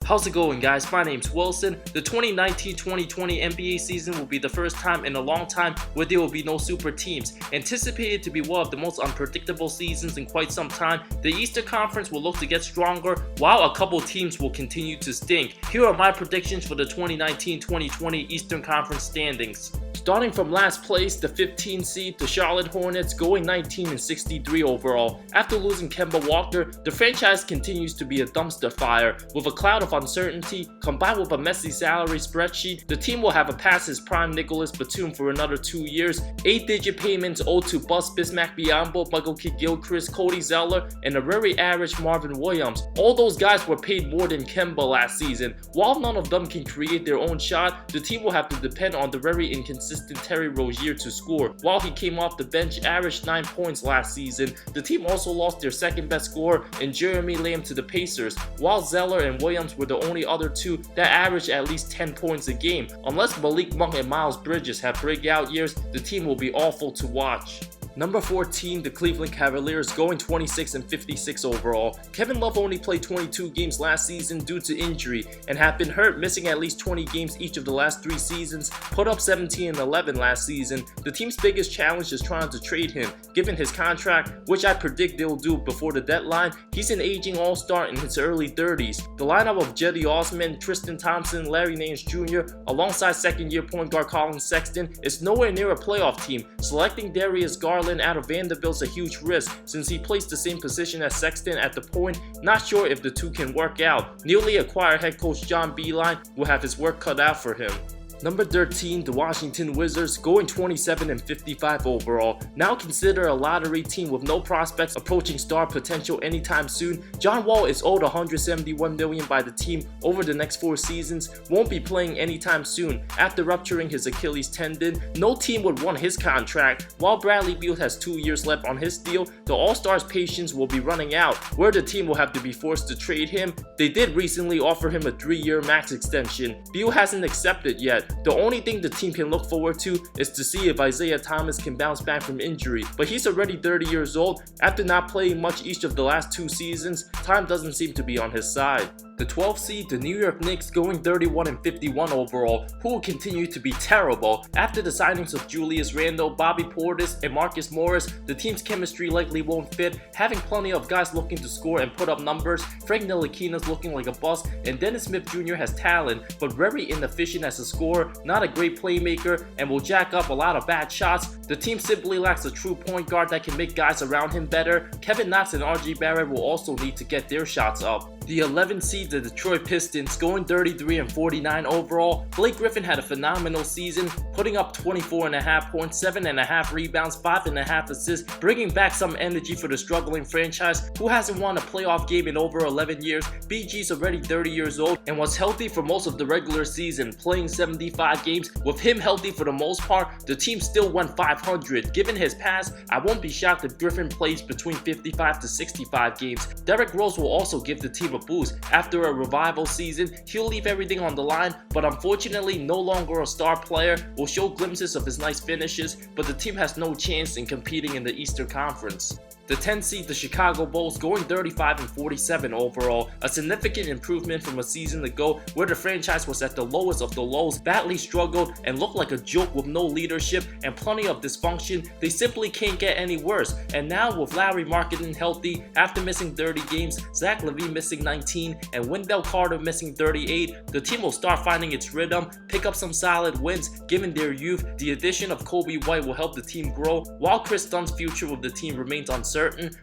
How's it going, guys? My name's Wilson. The 2019-2020 NBA season will be the first time in a long time where there will be no super teams. Anticipated to be one of the most unpredictable seasons in quite some time, the Eastern Conference will look to get stronger while a couple teams will continue to stink. Here are my predictions for the 2019-2020 Eastern Conference standings. Starting from last place, the 15 seed, the Charlotte Hornets, going 19-63 overall. After losing Kemba Walker, the franchise continues to be a dumpster fire. With a cloud of uncertainty, combined with a messy salary spreadsheet, the team will have a past his prime Nicholas Batum for another 2 years, 8-digit payments owed to Bus Bismack Biyombo, Michael Kidd-Gilchrist, Cody Zeller, and a very average Marvin Williams. All those guys were paid more than Kemba last season. While none of them can create their own shot, the team will have to depend on the very inconsistent Terry Rozier to score. While he came off the bench, averaged 9 points last season, the team also lost their second best scorer in Jeremy Lamb to the Pacers, while Zeller and Williams were the only other two that averaged at least 10 points a game. Unless Malik Monk and Miles Bridges have breakout years, the team will be awful to watch. Number 14, the Cleveland Cavaliers, going 26-56 overall. Kevin Love only played 22 games last season due to injury and have been hurt, missing at least 20 games each of the last 3 seasons, put up 17-11 last season. The team's biggest challenge is trying to trade him, given his contract, which I predict they'll do before the deadline. He's an aging all-star in his early 30s. The lineup of Cedi Osman, Tristan Thompson, Larry Nance Jr., alongside second-year point guard Colin Sexton, is nowhere near a playoff team. Selecting Darius Garland out of Vanderbilt's a huge risk since he plays the same position as Sexton at the point. Not sure if the two can work out. Newly acquired head coach John Beilein will have his work cut out for him. Number 13, the Washington Wizards, going 27-55 overall. Now considered a lottery team with no prospects approaching star potential anytime soon. John Wall is owed $171 million by the team over the next 4 seasons, won't be playing anytime soon. After rupturing his Achilles tendon, no team would want his contract. While Bradley Beal has 2 years left on his deal, the All-Star's patience will be running out, where the team will have to be forced to trade him. They did recently offer him a 3-year max extension. Beal hasn't accepted yet. The only thing the team can look forward to is to see if Isaiah Thomas can bounce back from injury, but he's already 30 years old. After not playing much each of the last 2 seasons, time doesn't seem to be on his side. The 12th seed, the New York Knicks, going 31-51 overall, who will continue to be terrible. After the signings of Julius Randle, Bobby Portis, and Marcus Morris, the team's chemistry likely won't fit, having plenty of guys looking to score and put up numbers. Frank Ntilikina's looking like a bust, and Dennis Smith Jr. has talent, but very inefficient as a scorer, not a great playmaker, and will jack up a lot of bad shots. The team simply lacks a true point guard that can make guys around him better. Kevin Knox and RJ Barrett will also need to get their shots up. The 11th seed, the Detroit Pistons, going 33-49 overall. Blake Griffin had a phenomenal season, putting up 24.5 points, 7.5 rebounds, 5.5 assists, bringing back some energy for the struggling franchise who hasn't won a playoff game in over 11 years. BG's already 30 years old and was healthy for most of the regular season, playing 75 games. With him healthy for the most part, the team still went 500. Given his past, I won't be shocked if Griffin plays between 55 to 65 games. Derrick Rose will also give the team a boost. After a revival season, he'll leave everything on the line, but unfortunately no longer a star player. Will show glimpses of his nice finishes, but the team has no chance in competing in the Eastern Conference. The 10th seed, the Chicago Bulls, going 35-47 overall, a significant improvement from a season ago where the franchise was at the lowest of the lows, badly struggled, and looked like a joke with no leadership and plenty of dysfunction. They simply can't get any worse, and now with Larry Marketing healthy after missing 30 games, Zach LaVine missing 19, and Wendell Carter missing 38, the team will start finding its rhythm, pick up some solid wins. Given their youth, the addition of Kobe White will help the team grow, while Chris Dunn's future with the team remains uncertain.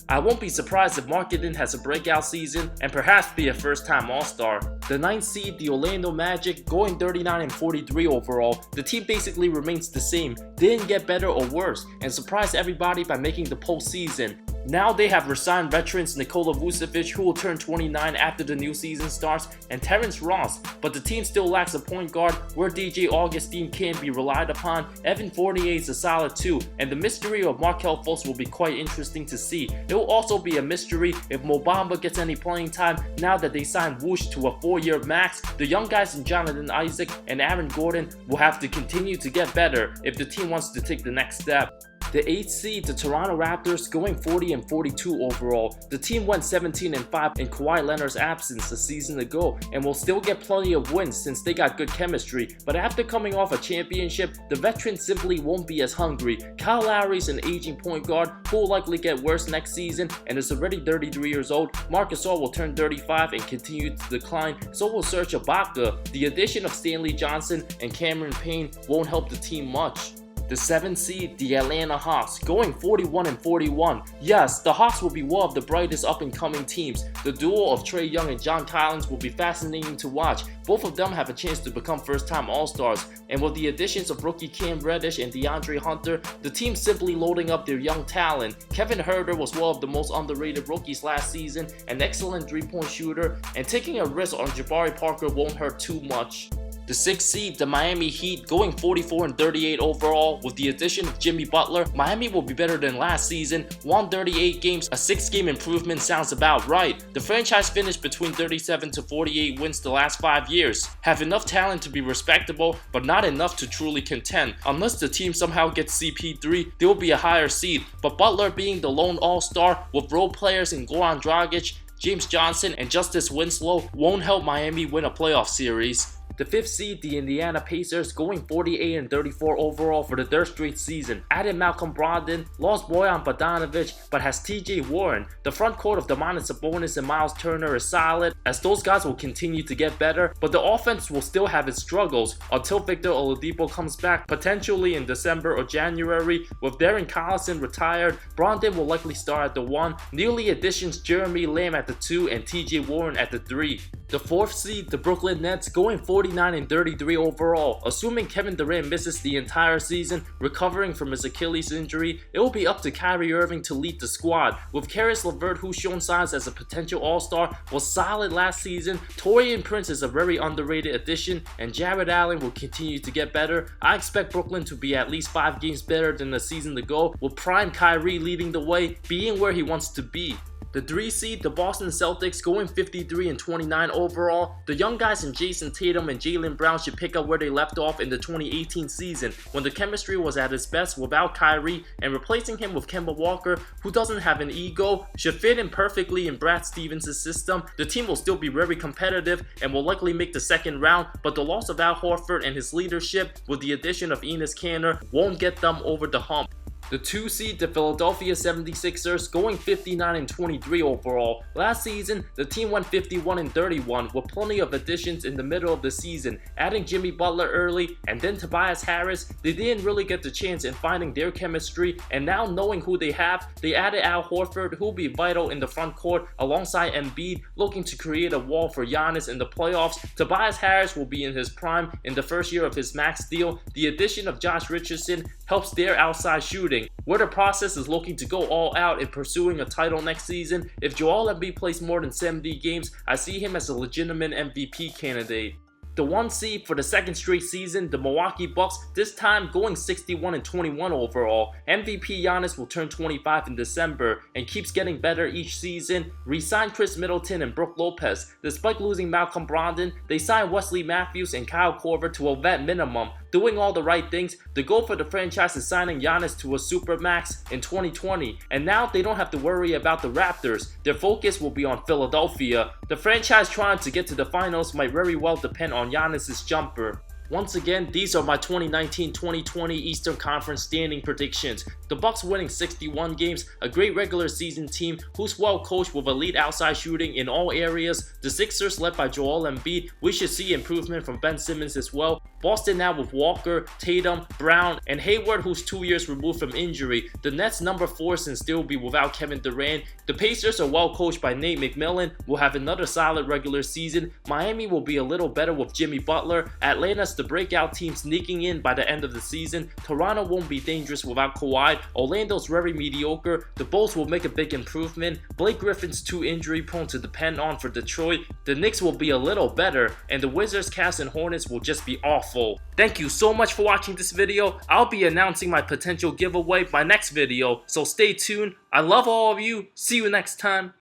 I won't be surprised if Marketing has a breakout season and perhaps be a first-time All-Star. The 9th seed, the Orlando Magic, going 39-43 overall. The team basically remains the same, didn't get better or worse, and surprised everybody by making the postseason. Now they have resigned veterans Nikola Vucevic, who will turn 29 after the new season starts, and Terrence Ross, but the team still lacks a point guard where DJ Augustine can be relied upon. Evan Fournier is a solid too, and the mystery of Markelle Fultz will be quite interesting to see. It will also be a mystery if Mo Bamba gets any playing time now that they signed Woosh to a 4-year max. The young guys in Jonathan Isaac and Aaron Gordon will have to continue to get better if the team wants to take the next step. The 8th seed, the Toronto Raptors, going 40-42 overall. The team went 17-5 in Kawhi Leonard's absence a season ago and will still get plenty of wins since they got good chemistry, but after coming off a championship, the veterans simply won't be as hungry. Kyle Lowry's an aging point guard who will likely get worse next season and is already 33 years old. Marc Gasol will turn 35 and continue to decline, so will Serge Ibaka. The addition of Stanley Johnson and Cameron Payne won't help the team much. The 7th seed, the Atlanta Hawks, going 41-41. Yes, the Hawks will be one of the brightest up-and-coming teams. The duo of Trae Young and John Collins will be fascinating to watch. Both of them have a chance to become first-time All-Stars. And with the additions of rookie Cam Reddish and DeAndre Hunter, the team simply loading up their young talent. Kevin Huerter was one of the most underrated rookies last season, an excellent three-point shooter, and taking a risk on Jabari Parker won't hurt too much. The 6th seed, the Miami Heat, going 44-38 overall. With the addition of Jimmy Butler, Miami will be better than last season. Won 38 games, a 6-game improvement sounds about right. The franchise finished between 37 to 48 wins the last 5 years. Have enough talent to be respectable, but not enough to truly contend. Unless the team somehow gets CP3, they will be a higher seed. But Butler being the lone all-star with role players in Goran Dragic, James Johnson, and Justice Winslow won't help Miami win a playoff series. The 5th seed, the Indiana Pacers, going 48-34 overall for the 3rd straight season. Added Malcolm Brogdon, lost Bojan Bogdanovic, but has TJ Warren. The front court of Domantas Sabonis and Miles Turner is solid, as those guys will continue to get better, but the offense will still have its struggles until Victor Oladipo comes back, potentially in December or January. With Darren Collison retired, Brogdon will likely start at the 1, newly additions Jeremy Lamb at the 2, and TJ Warren at the 3. The 4th seed, the Brooklyn Nets, going 49-33 overall. Assuming Kevin Durant misses the entire season, recovering from his Achilles injury, it will be up to Kyrie Irving to lead the squad. With Caris LeVert, who's shown signs as a potential all-star, was solid last season. Taurean Prince is a very underrated addition, and Jared Allen will continue to get better. I expect Brooklyn to be at least 5 games better than the season ago, with prime Kyrie leading the way, being where he wants to be. The 3 seed, the Boston Celtics, going 53-29 overall. The young guys in Jason Tatum and Jaylen Brown should pick up where they left off in the 2018 season, when the chemistry was at its best without Kyrie, and replacing him with Kemba Walker, who doesn't have an ego, should fit in perfectly in Brad Stevens' system. The team will still be very competitive and will likely make the 2nd round, but the loss of Al Horford and his leadership with the addition of Enes Kanter won't get them over the hump. The 2 seed, the Philadelphia 76ers, going 59-23 overall. Last season, the team went 51-31 with plenty of additions in the middle of the season. Adding Jimmy Butler early and then Tobias Harris, they didn't really get the chance in finding their chemistry, and now knowing who they have, they added Al Horford, who will be vital in the front court alongside Embiid, looking to create a wall for Giannis in the playoffs. Tobias Harris will be in his prime in the 1st year of his max deal. The addition of Josh Richardson helps their outside shooting. Where the process is looking to go all out in pursuing a title next season, if Joel Embiid plays more than 70 games, I see him as a legitimate MVP candidate. The 1 seed for the 2nd straight season, the Milwaukee Bucks, this time going 61-21 overall. MVP Giannis will turn 25 in December and keeps getting better each season. Re-signed Chris Middleton and Brook Lopez. Despite losing Malcolm Brogdon, they signed Wesley Matthews and Kyle Korver to a vet minimum. Doing all the right things, the goal for the franchise is signing Giannis to a supermax in 2020, and now they don't have to worry about the Raptors. Their focus will be on Philadelphia. The franchise trying to get to the finals might very well depend on Giannis' jumper. Once again, these are my 2019-2020 Eastern Conference standing predictions. The Bucks winning 61 games, a great regular season team who's well coached with elite outside shooting in all areas. The Sixers led by Joel Embiid, we should see improvement from Ben Simmons as well. Boston now with Walker, Tatum, Brown, and Hayward, who's 2 years removed from injury. The Nets number 4 since they will be without Kevin Durant. The Pacers are well coached by Nate McMillan, will have another solid regular season. Miami will be a little better with Jimmy Butler. Atlanta's the breakout team sneaking in by the end of the season. Toronto won't be dangerous without Kawhi. Orlando's very mediocre. The Bulls will make a big improvement. Blake Griffin's too injury prone to depend on for Detroit. The Knicks will be a little better, and the Wizards, Cavs, and Hornets will just be awful. Thank you so much for watching this video. I'll be announcing my potential giveaway my next video, so stay tuned. I love all of you. See you next time.